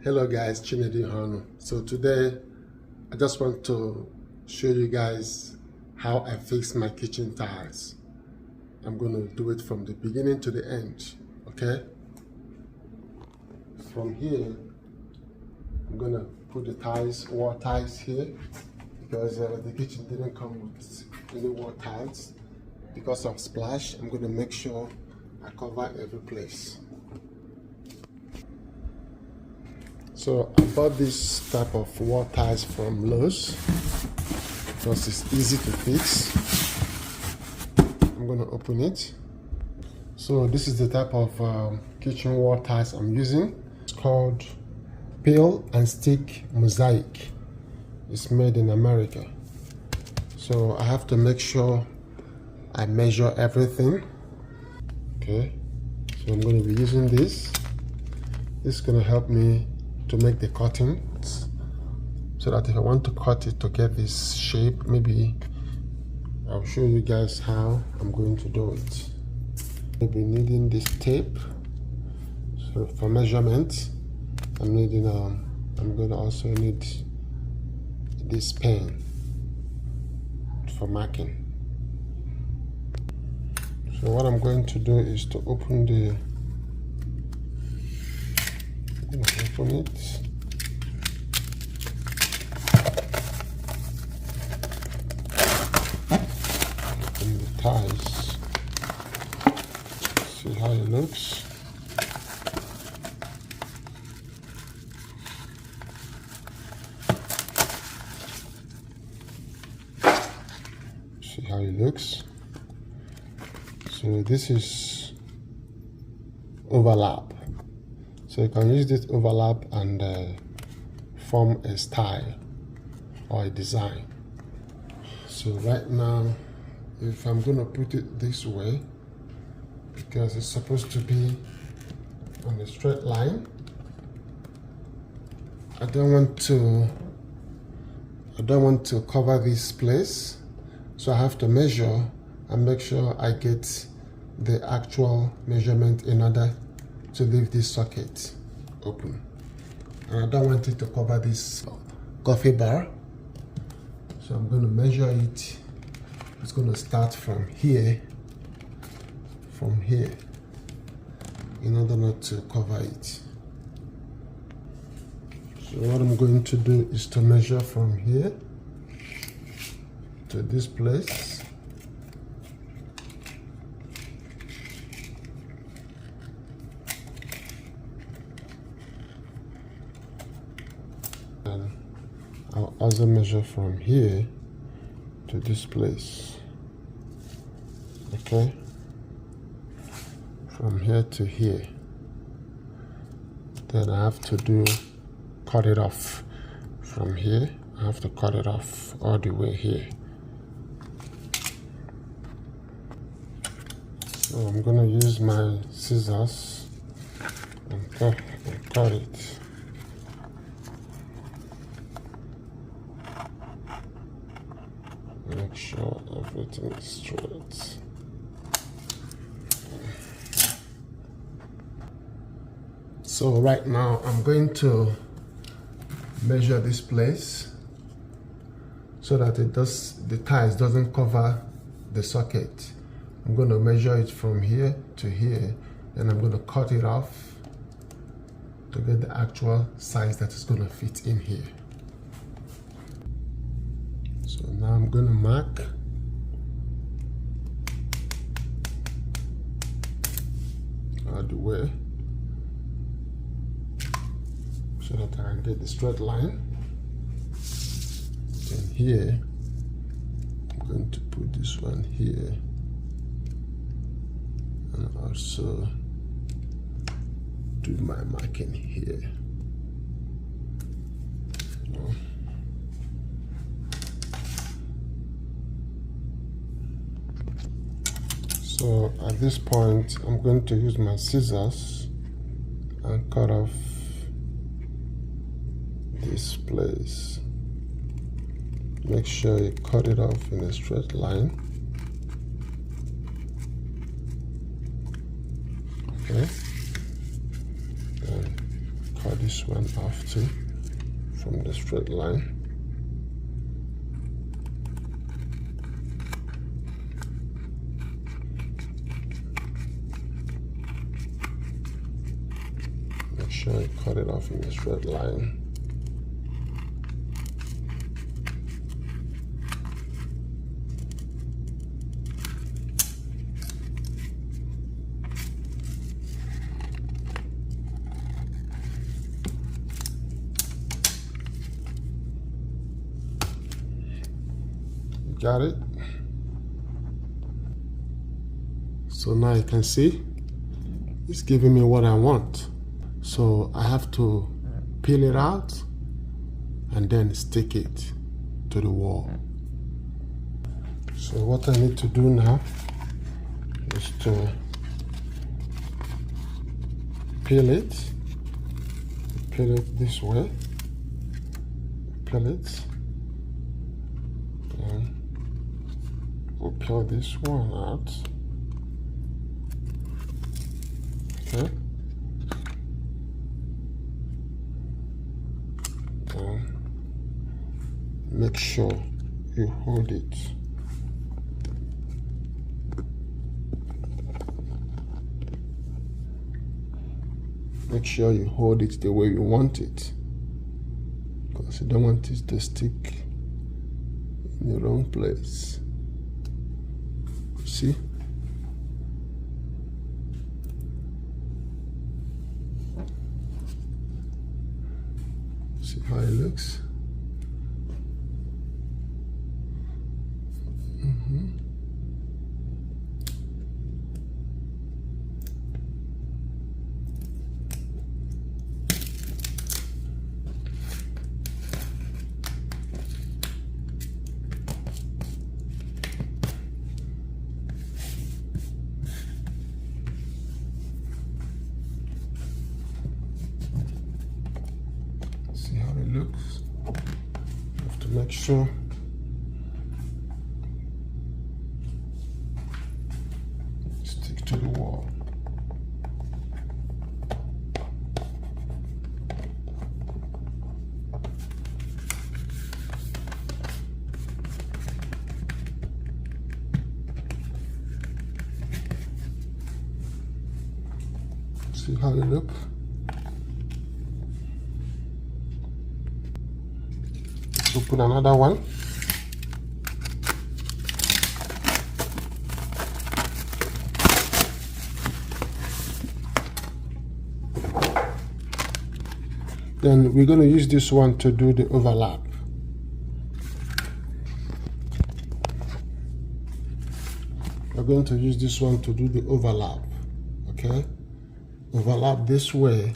Hello guys, chinedu iheonu. So today I just want to show you guys how I fix my kitchen tiles. I'm going to do it from the beginning to the end, okay? From here I'm going to put the tiles, wall tiles here, because the kitchen didn't come with any wall tiles. Because of splash, I'm going to make sure I cover every place. So I bought this type of wall tiles from Lowe's because it's easy to fix. I'm going to open it. So this is the type of kitchen wall tiles I'm using. It's called Peel and Stick Mosaic. It's made in America. So I have to make sure I measure everything. Okay, so I'm going to be using this. This is going to help me to make the cuttings, so that if I want to cut it to get this shape, maybe I'll show you guys how I'm going to do it. I'll be needing this tape. So for measurement, I'm going to also need this pen for marking. So what I'm going to do is to open it. Open the ties. See how it looks. See how it looks. So this is overlap. So you can use this overlap and form a style or a design. So right now, if I'm going to put it this way, because it's supposed to be on a straight line, I don't want to cover this place, so I have to measure and make sure I get the actual measurement in order to leave this socket open. And I don't want it to cover this coffee bar, so I'm going to measure it. It's going to start from here, in order not to cover it. So what I'm going to do is to measure from here to this place. And I'll also measure from here to this place. Okay, from here to here. Then I have to cut it off from here. I have to cut it off all the way here. So I'm gonna use my scissors and cut it. Make sure everything is straight. So right now I'm going to measure this place so that the tiles doesn't cover the socket. I'm going to measure it from here to here, and I'm going to cut it off to get the actual size that is going to fit in here. So now I'm going to mark all the way so that I can get the straight line. Then here, I'm going to put this one here, and also do my marking here. So at this point, I'm going to use my scissors and cut off this place. Make sure you cut it off in a straight line. Okay. And cut this one off too from the straight line. Make sure you cut it off in a straight line. Got it? So now you can see it's giving me what I want. So I have to peel it out and then stick it to the wall. So what I need to do now is to peel it this way, peel it, then we'll peel this one out. Okay. Make sure you hold it. Make sure you hold it the way you want it, because you don't want it to stick in the wrong place. See? See how it looks? See how it looks? You have to make sure stick to the wall. See how it looks? So put another one. Then we're going to use this one to do the overlap. We're going to use this one to do the overlap. Okay? Overlap this way.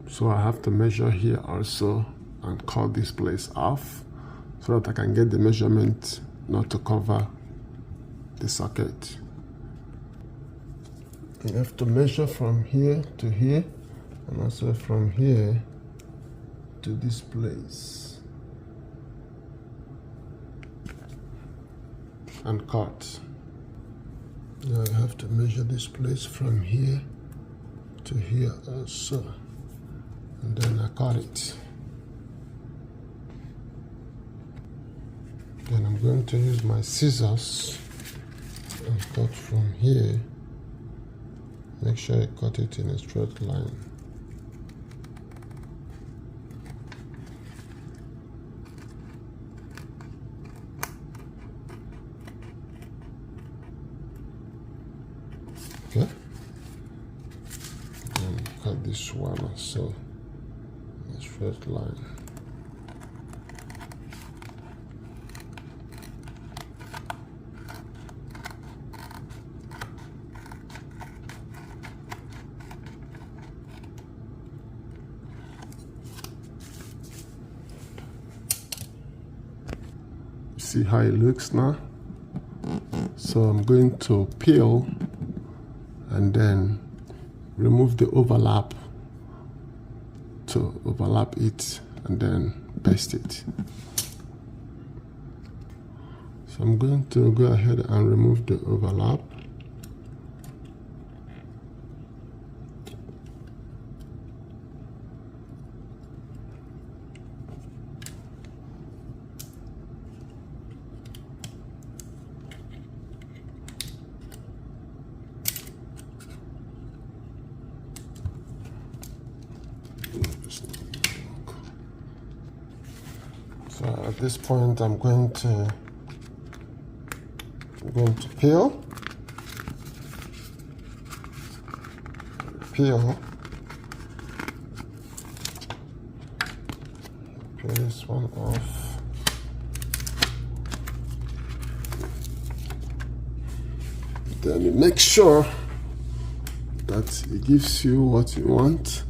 So I have to measure here also and cut this place off so that I can get the measurement not to cover the socket. You have to measure from here to here and also from here to this place and cut. Now I have to measure this place from here to here also, and then I cut it. Then I'm going to use my scissors and cut from here. Make sure you cut it in a straight line. Okay. And cut this one also in a straight line. See how it looks now? So I'm going to peel and then remove the overlap to overlap it and then paste it. So I'm going to go ahead and remove the overlap. So at this point, I'm going to peel this one off. Then you make sure that it gives you what you want.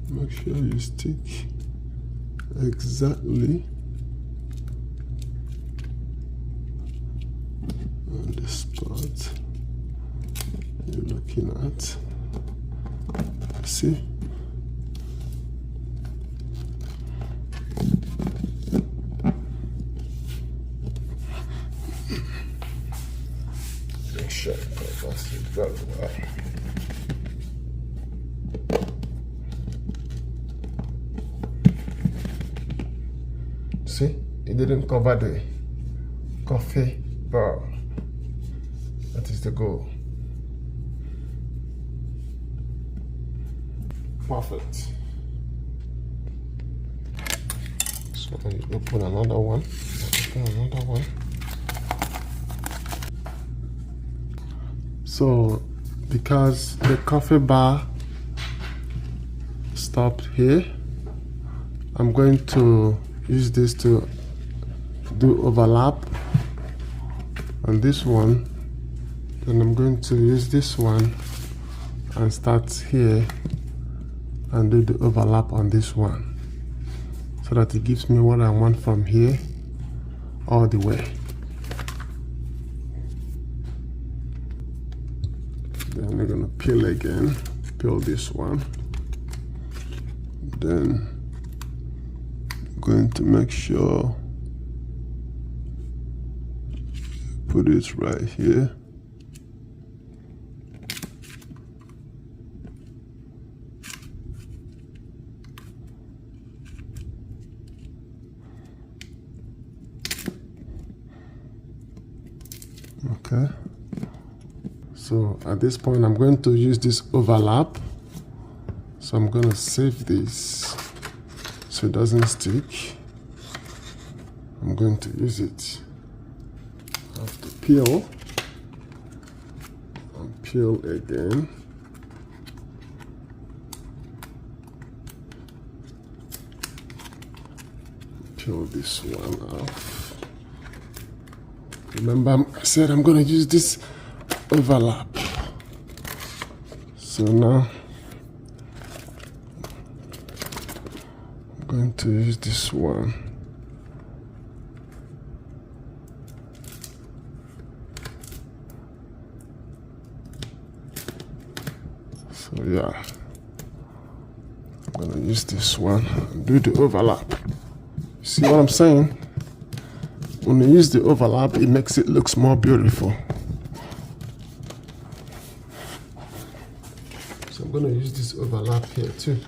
Make sure you stick exactly on the spot you're looking at. See? Make sure it covers it very well. See, it didn't cover the coffee bar. That is the goal. Perfect. So you open another one. So because the coffee bar stopped here, I'm going to use this to do overlap on this one. Then I'm going to use this one and start here and do the overlap on this one, so that it gives me what I want from here all the way. Then we're gonna peel again, peel this one. Then I'm going to make sure put it right here. Okay, so at this point I'm going to use this overlap, so I'm going to save this so it doesn't stick. I'm going to use it. I have to peel and peel again. Peel this one off. Remember, I said I'm going to use this overlap. So now I'm going to use this one. So yeah, I'm going to use this one and do the overlap. See what I'm saying? When you use the overlap, it makes it look more beautiful. So I'm going to use this overlap here too.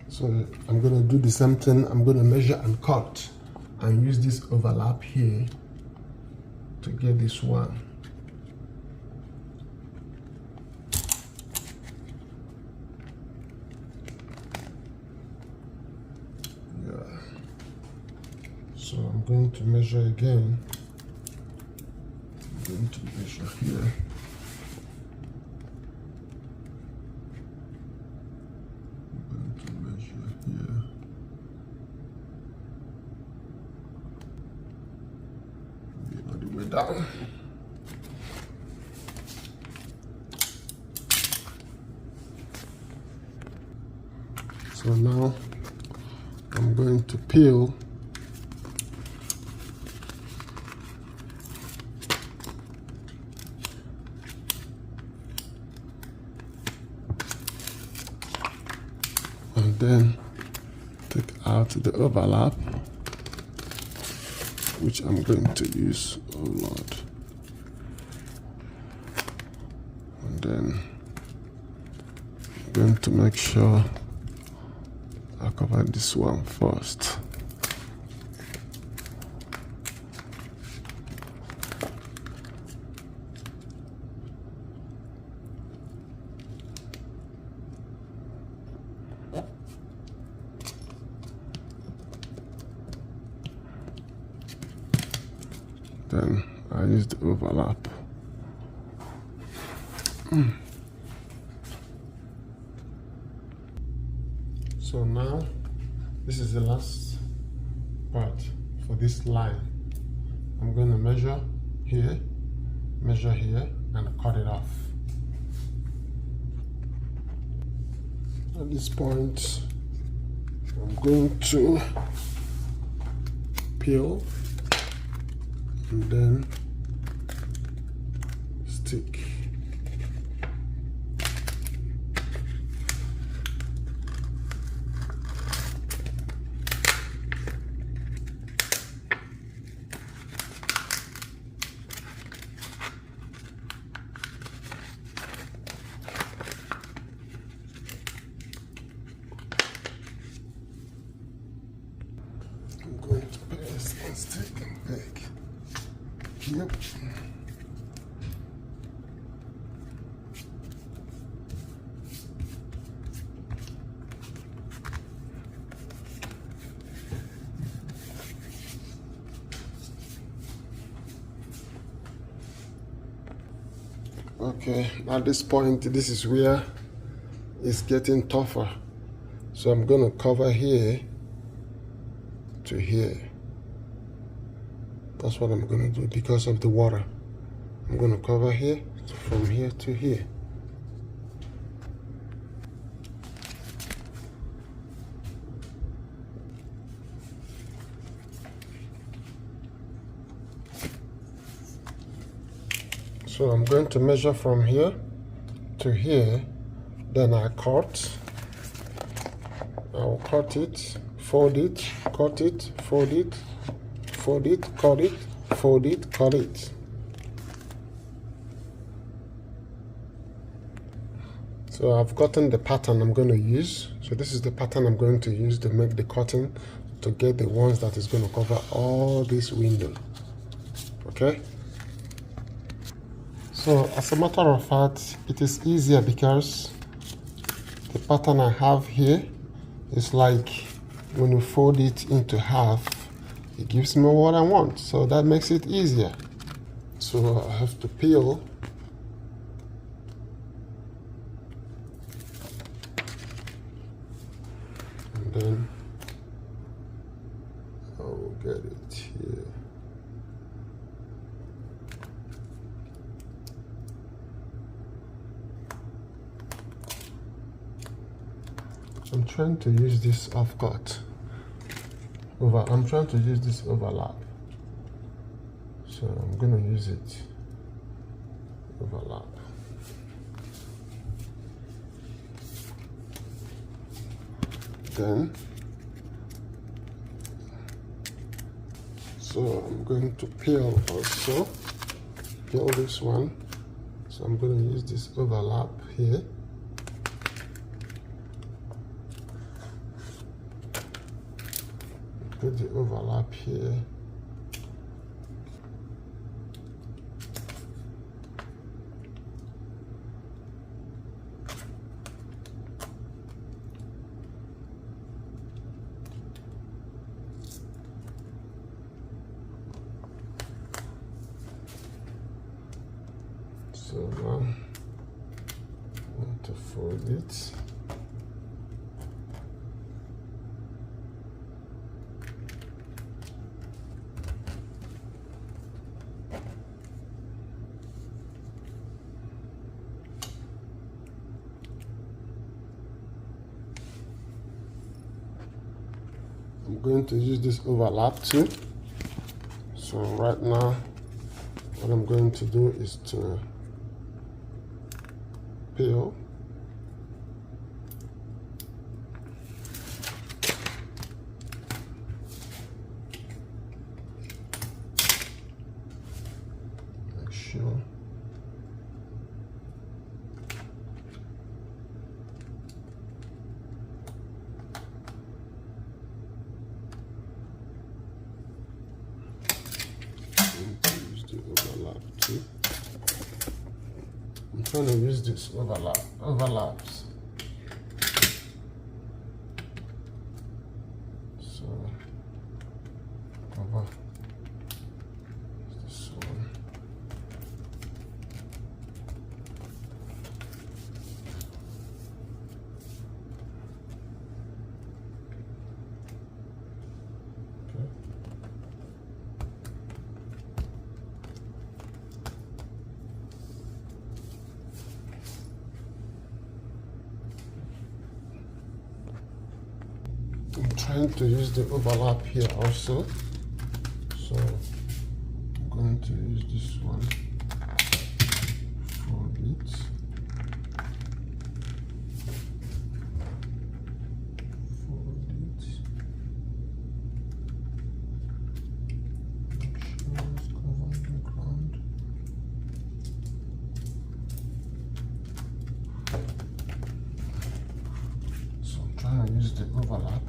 So I'm going to do the same thing. I'm going to measure and cut and use this overlap here to get this one. So I'm going to measure again. I'm going to measure here. I'm going to measure here. All the way down. So now I'm going to peel and then take out the overlap, which I'm going to use. Oh Lord. And then I'm going to make sure I cover this one first. Then I use the overlap. So now this is the last part for this line. I'm going to measure here, and cut it off. At this point, I'm going to peel and then stick. I'm going to paste and stick and bake. Yep. Okay, at this point, this is where it's getting tougher. So I'm going to cover here to here. That's what I'm going to do because of the water. I'm going to cover here from here to here. So I'm going to measure from here to here, then I cut. I'll cut it, fold it, cut it, fold it, fold it, cut it, fold it, cut it. So I've gotten the pattern I'm going to use. So this is the pattern I'm going to use to make the cutting to get the ones that is going to cover all this window. Okay? So as a matter of fact, it is easier because the pattern I have here is like when you fold it into half, it gives me what I want. So that makes it easier. So I have to peel. And then I'll get it here. I'm trying to use this offcut. I'm trying to use this overlap. So I'm going to use it. Overlap. Then, so I'm going to peel also. Peel this one. So I'm going to use this overlap here. Put the overlap here. So now I want to fold it. I'm going to use this overlap too. So right now, what I'm going to do is to peel. sure. Use the overlap too. I'm trying to use this overlaps. So over this one. I'm trying to use the overlap here also, so I'm going to use this one for it. So I'm trying to use the overlap.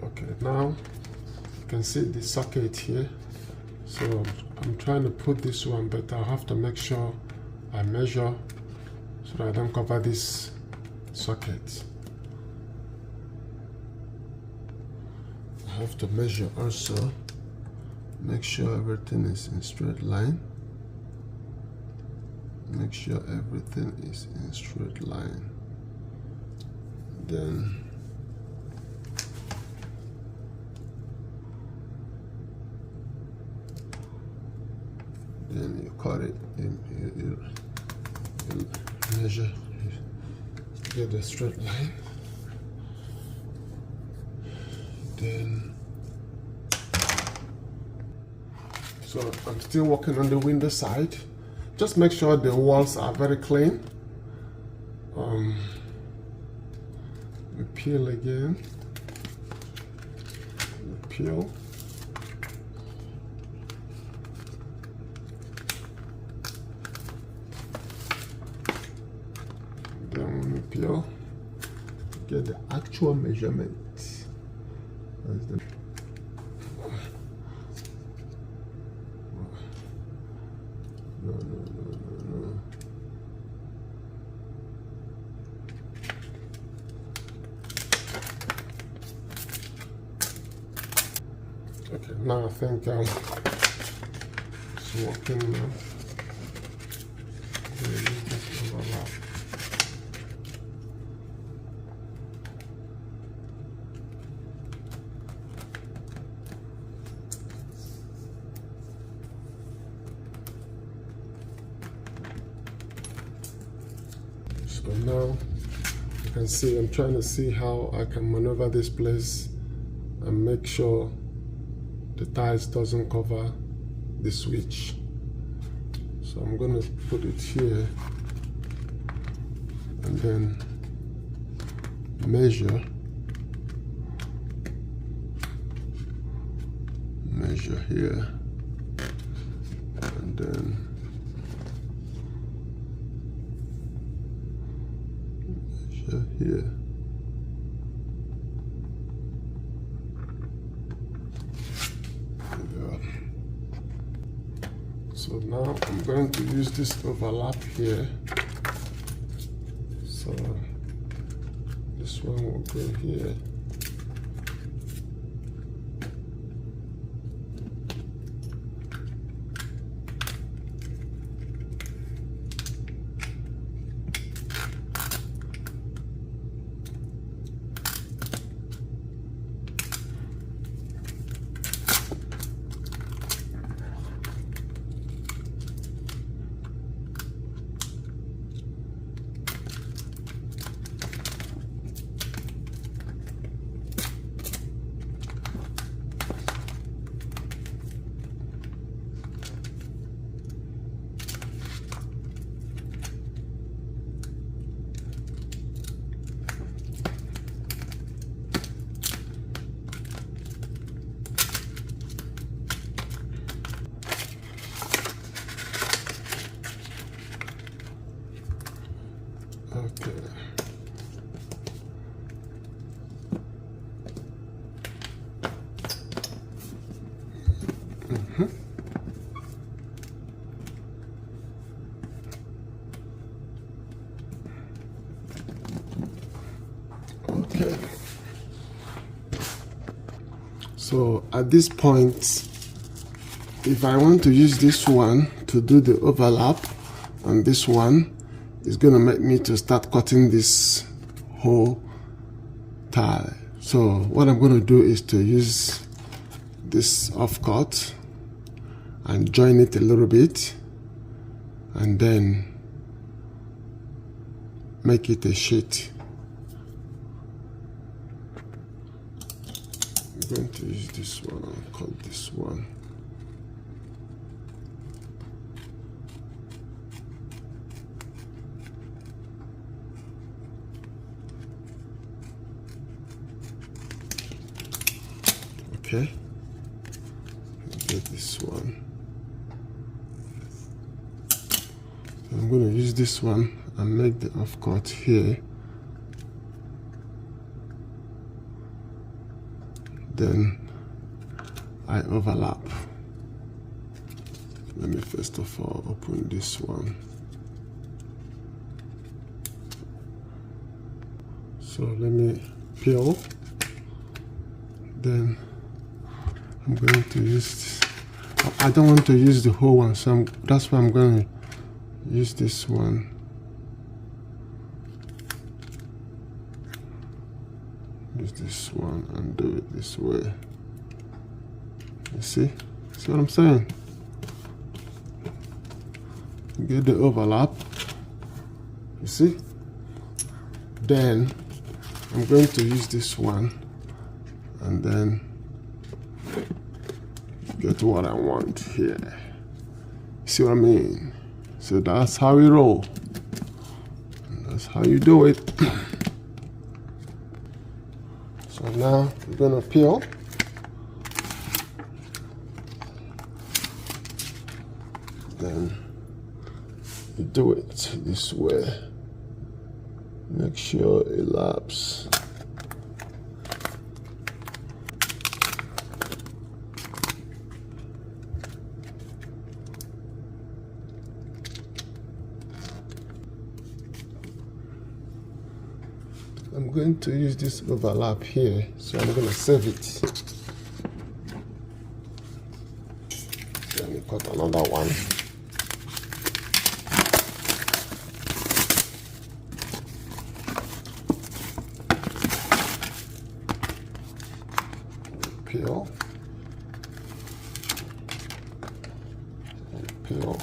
Okay, now you can see the socket here. So I'm trying to put this one, but I have to make sure I measure so that I don't cover this socket. I have to measure also, make sure everything is in straight line. Make sure everything is in straight line. Then you cut it, you measure, you get a straight line. Then, so I'm still working on the window side. Just make sure the walls are very clean. We peel again, we peel. Then when we peel, get the actual measurement. That's the no. Okay, now I think it's working now. Just overlap. So now you can see I'm trying to see how I can maneuver this place and make sure the tiles doesn't cover the switch. So I'm going to put it here and then measure here and then here. So now I'm going to use this overlap here. So this one will go here. Okay. Okay. So at this point, if I want to use this one to do the overlap on this one, it's going to make me to start cutting this whole tie. So what I'm going to do is to use this offcut and join it a little bit and then make it a sheet. I'm going to use this one and cut this one. Okay, get this one. I'm going to use this one and make the offcut here. Then I overlap. Let me first of all open this one. So let me peel. Then I'm going to use this. I don't want to use the whole one, so that's why I'm going to use this one. Use this one and do it this way. You see what I'm saying? Get the overlap. You see? Then I'm going to use this one and then get what I want here. See what I mean? So that's how we roll. That's how you do it. So now we're gonna peel. Then you do it this way. Make sure it laps. I'm going to use this overlap here, so I'm going to save it. Let me cut another one. Peel. Peel.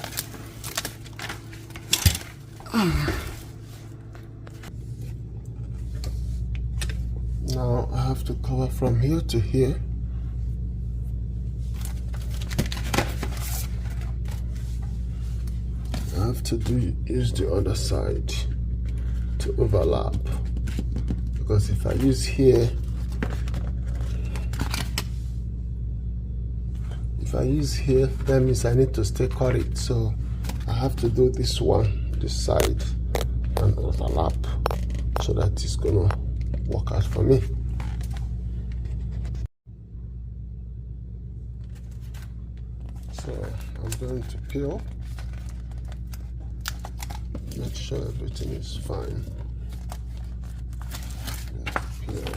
Now I have to cover from here to here. I have to use the other side to overlap, because if I use here, that means I need to still cut it. So I have to do this one, this side, and overlap, so that it's gonna work out for me. So I'm going to peel, make sure everything is fine. Peel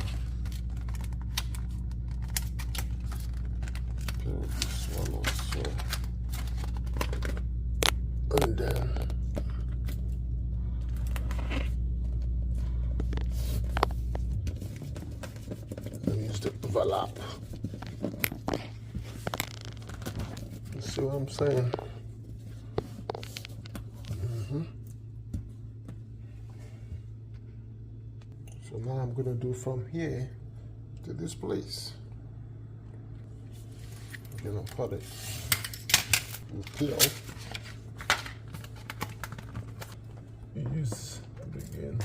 this one also, and then use the overlap. You see what I'm saying? So now I'm going to do from here to this place. I'm going to cut it and peel. You use it again.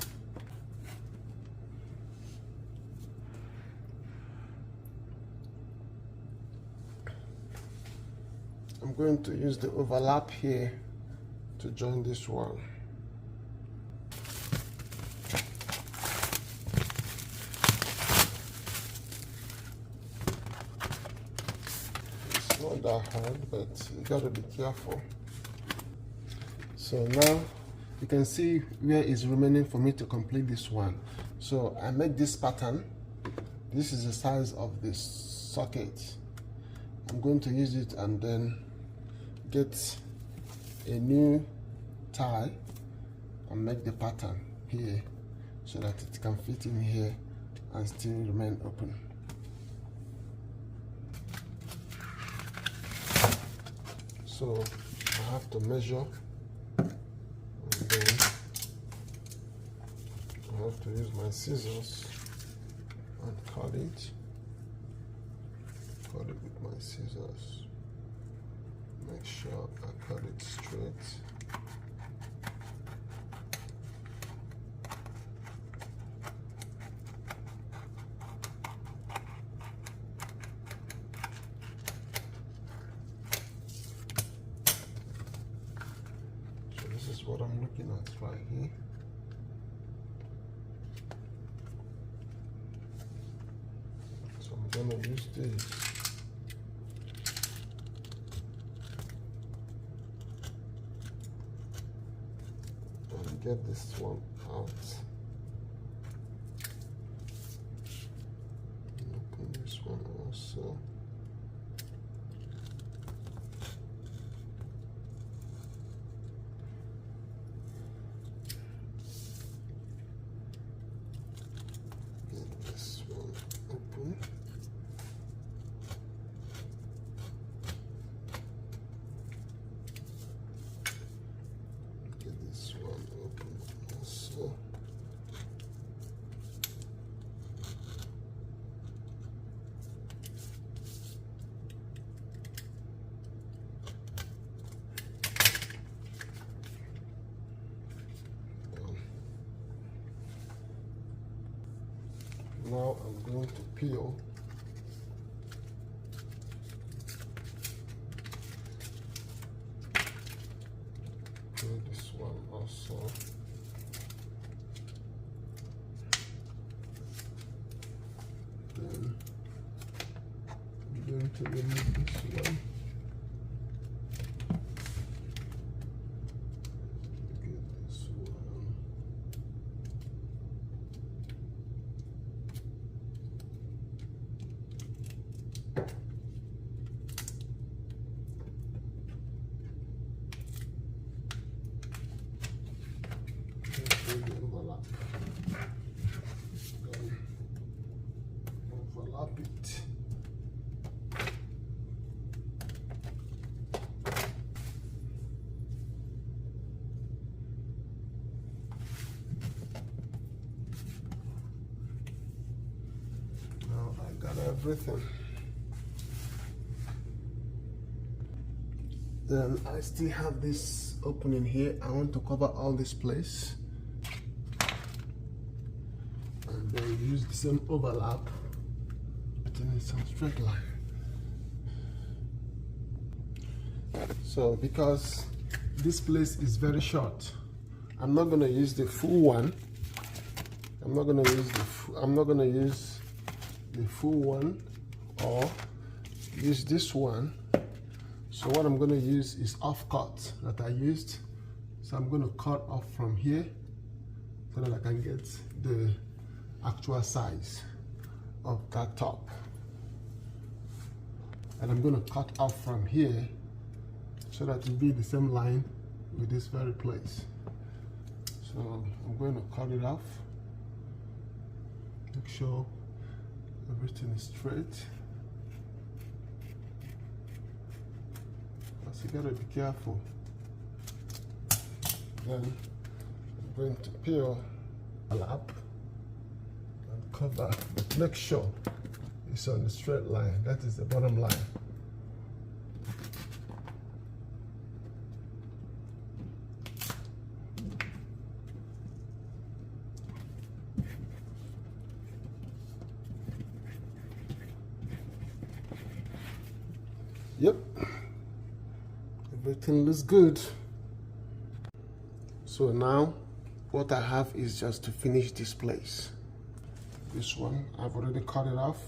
I'm going to use the overlap here to join this one. that hard, but you gotta be careful. So now you can see where is remaining for me to complete this one. So I make this pattern. This is the size of this socket. I'm going to use it and then get a new tie and make the pattern here so that it can fit in here and still remain open. So I have to measure, and then I have to use my scissors and cut it with my scissors. Make sure I cut it straight. So this is what I'm looking at right here. So I'm gonna use this. And get this one out. Open this one also. Get this one open. Get this one open also. Now I'm going to peel this one also. Then I'm going to remove this one. Get this one. Overlap. Then overlap it. Now I got everything. Then I still have this opening here. I want to cover all this place. And then use the same overlap, but then it's some straight line. So because this place is very short, I'm not gonna use the full one. I'm not gonna use the full one or use this one. So what I'm going to use is off cut that I used. So I'm going to cut off from here so that I can get the actual size of that top. And I'm going to cut off from here so that it will be the same line with this very place. So I'm going to cut it off. Make sure everything is straight. So you gotta be careful. Then I'm going to peel a lap and cover, but make sure it's on the straight line. That is the bottom line. Yep. Everything looks good. So now what I have is just to finish this place. This one I've already cut it off.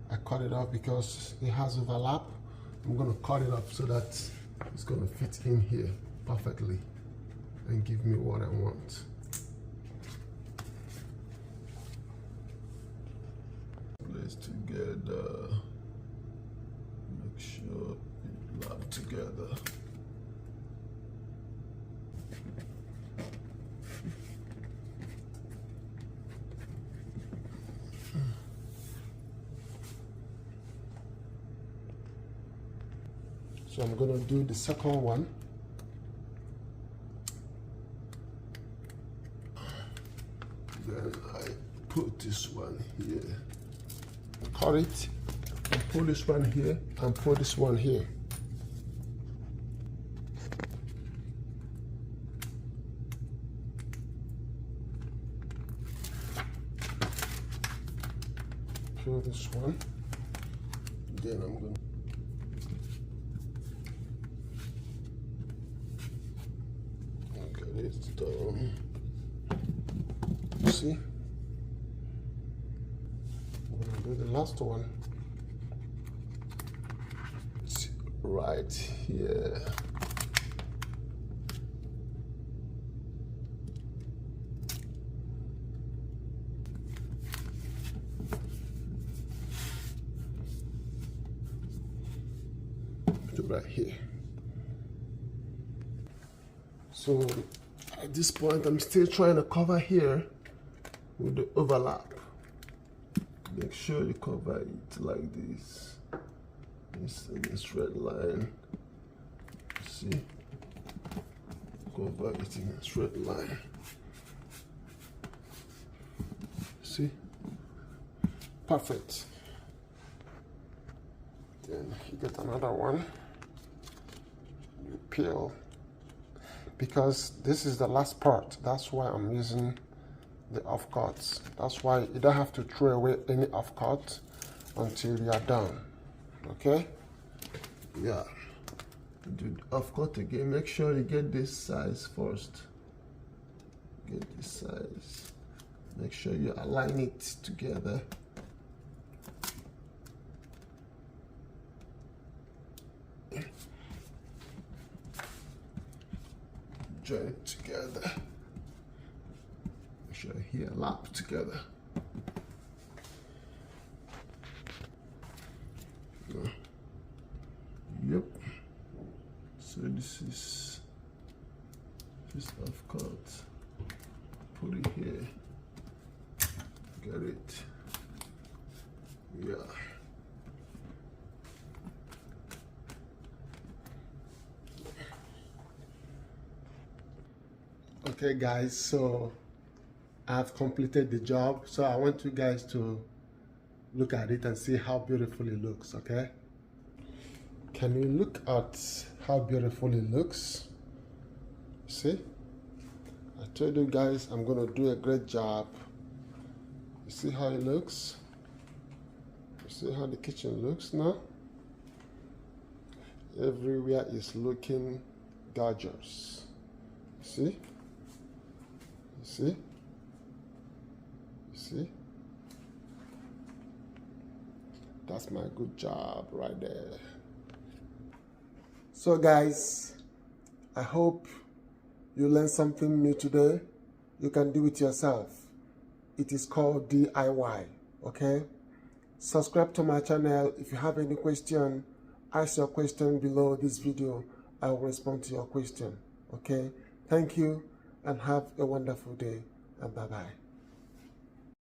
I cut it off because it has overlap, I'm gonna cut it up so that it's gonna fit in here perfectly and give me what I want. Place together, make sure it lap together. So I'm gonna do the second one. Then I put this one here, cut it, and pull this one here, and pull this one here. Pull this one, then I'm going to get it done. See? I'm going to do the last one. It's right here. Right here. So at this point I'm still trying to cover here with the overlap. Make sure you cover it like this. This red line. See? Cover it in a straight line. See? Perfect. Then you get another one. You peel, because this is the last part. That's why I'm using the offcuts. That's why you don't have to throw away any offcut until you are done. Okay? Yeah. Do the offcut again. Make sure you get this size first. Get this size. Make sure you align it together. Join it together. Make sure here lap together. Yep. So this is offcut. Put it here. Get it. Yeah. Okay guys, so I've completed the job. So I want you guys to look at it and see how beautiful it looks, okay? Can you look at how beautiful it looks? See? I told you guys I'm gonna do a great job. You see how it looks? You see how the kitchen looks now? Everywhere is looking gorgeous. See? You see? You see? That's my good job right there. So guys, I hope you learned something new today. You can do it yourself. It is called DIY, okay? Subscribe to my channel. If you have any question, ask your question below this video. I will respond to your question, okay? Thank you and have a wonderful day, and bye-bye.